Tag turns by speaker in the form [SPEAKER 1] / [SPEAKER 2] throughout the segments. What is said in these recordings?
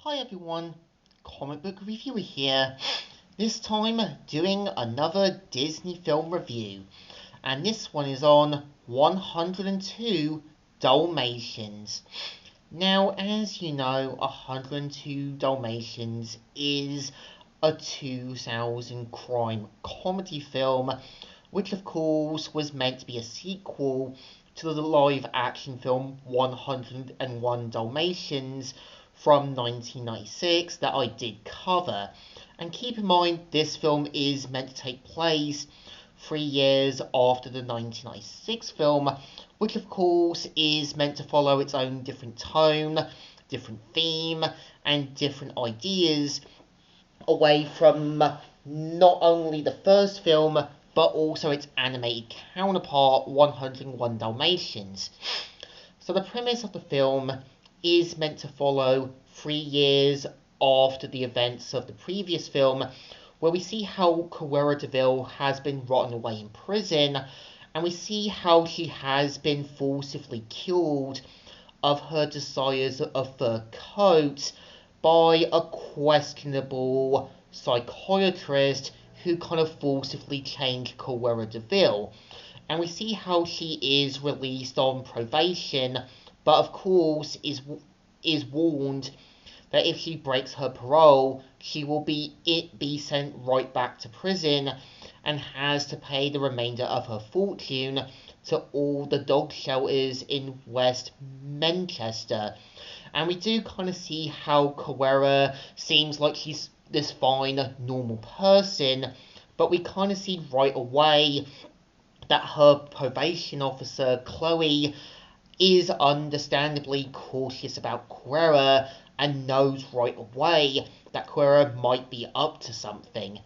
[SPEAKER 1] Hi everyone, comic book reviewer here. This time doing another Disney film review, and this one is on 102 Dalmatians. Now, as you know, 102 Dalmatians is a 2000 crime comedy film, which of course was meant to be a sequel to the live action film 101 Dalmatians from 1996 that I did cover. And keep in mind, this film is meant to take place 3 years after the 1996 film, which of course is meant to follow its own different tone, different theme, and different ideas away from not only the first film but also its animated counterpart, 101 Dalmatians. So the premise of the film is meant to follow 3 years after the events of the previous film, where we see how Cruella de Vil has been rotten away in prison, and we see how she has been forcibly cured of her desires of fur coat by a questionable psychiatrist who kind of forcibly changed Cruella de Vil. And we see how she is released on probation, but of course is warned that if she breaks her parole, she will be sent right back to prison and has to pay the remainder of her fortune to all the dog shelters in West Manchester. And we do kind of see how Cruella seems like she's this fine, normal person, but we kind of see right away that her probation officer, Chloe, is understandably cautious about Cruella and knows right away that Cruella might be up to something.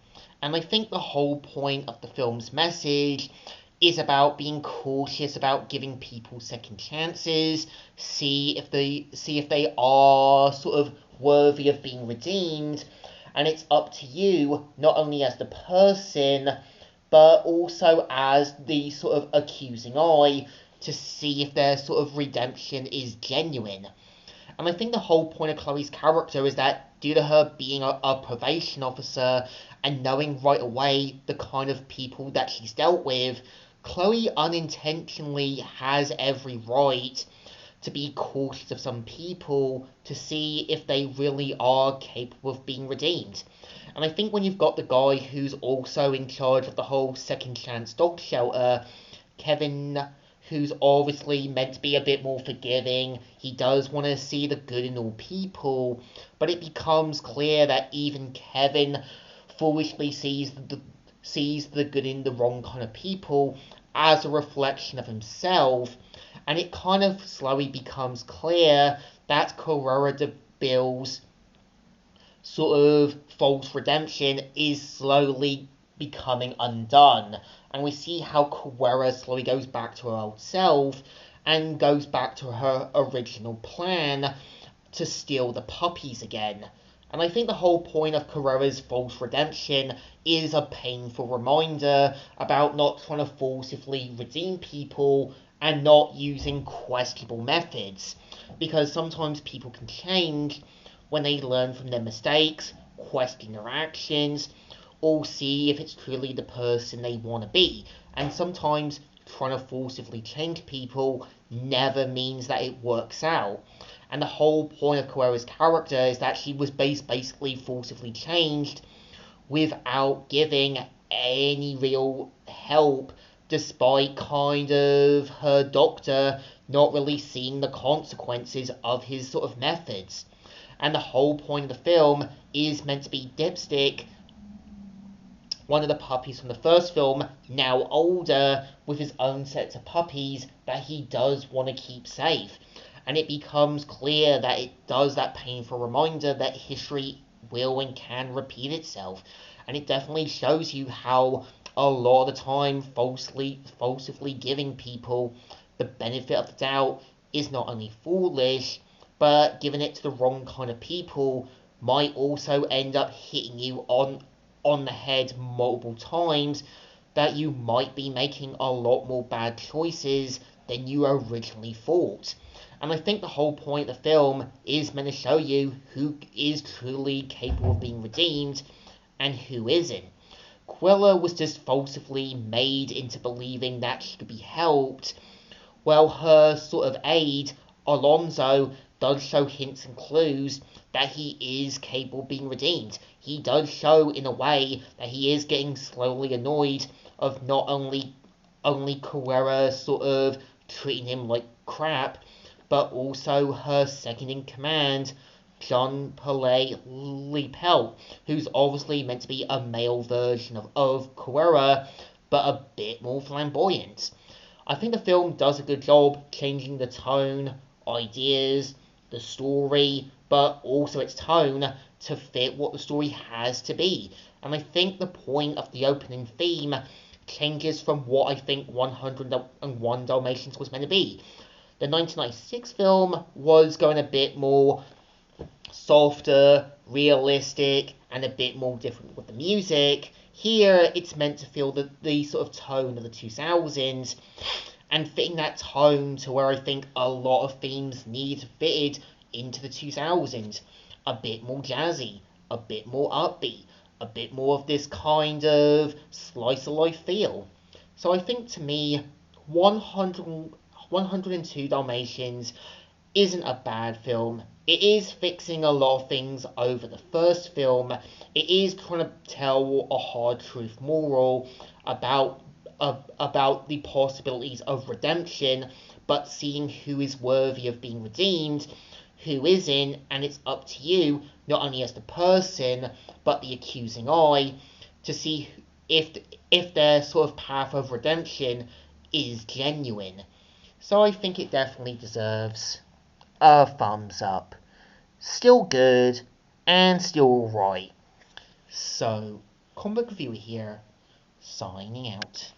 [SPEAKER 1] And I think the whole point of the film's message is about being cautious about giving people second chances, see if they are sort of worthy of being redeemed, and it's up to you, not only as the person, but also as the sort of accusing eye, to see if their sort of redemption is genuine. And I think the whole point of Chloe's character is that due to her being a probation officer and knowing right away the kind of people that she's dealt with, Chloe unintentionally has every right to be cautious of some people to see if they really are capable of being redeemed. And I think when you've got the guy who's also in charge of the whole second chance dog shelter, Kevin, who's obviously meant to be a bit more forgiving, he does want to see the good in all people, but it becomes clear that even Kevin foolishly sees the good in the wrong kind of people as a reflection of himself, and it kind of slowly becomes clear that Cruella de Vil's sort of false redemption is slowly becoming undone. And we see how Cruella slowly goes back to her old self and goes back to her original plan to steal the puppies again. And I think the whole point of Cruella's false redemption is a painful reminder about not trying to forcibly redeem people and not using questionable methods. Because sometimes people can change when they learn from their mistakes, question their actions, or see if it's truly the person they want to be. And sometimes trying to forcibly change people never means that it works out. And the whole point of Cruella's character is that she was basically forcibly changed without giving any real help, despite kind of her doctor not really seeing the consequences of his sort of methods. And the whole point of the film is meant to be Dipstick, one of the puppies from the first film, now older, with his own sets of puppies that he does want to keep safe. And it becomes clear that it does that painful reminder that history will and can repeat itself. And it definitely shows you how a lot of the time falsely giving people the benefit of the doubt is not only foolish, but giving it to the wrong kind of people might also end up hitting you on the head multiple times, that you might be making a lot more bad choices than you originally thought. And I think the whole point of the film is meant to show you who is truly capable of being redeemed and who isn't. Quilla was just falsely made into believing that she could be helped, while her sort of aide, Alonso, does show hints and clues that he is capable of being redeemed. He does show in a way that he is getting slowly annoyed of not only Carrera sort of treating him like crap, but also her second in command, John Palais Lepel, who's obviously meant to be a male version of Carrera, but a bit more flamboyant. I think the film does a good job changing the tone, ideas, the story, but also its tone to fit what the story has to be. And I think the point of the opening theme changes from what I think 101 Dalmatians was meant to be. The 1996 film was going a bit more softer, realistic, and a bit more different with the music. Here, it's meant to feel the sort of tone of the 2000s, and fitting that tone to where I think a lot of themes need fitted into the 2000s. A bit more jazzy, a bit more upbeat, a bit more of this kind of slice of life feel. So I think to me, 102 Dalmatians isn't a bad film. It is fixing a lot of things over the first film. It is trying to tell a hard truth moral about the possibilities of redemption, but seeing who is worthy of being redeemed, who isn't, and it's up to you, not only as the person, but the accusing eye, to see if their sort of path of redemption is genuine. So I think it definitely deserves a thumbs up. Still good, and still right. So, comic reviewer here, signing out.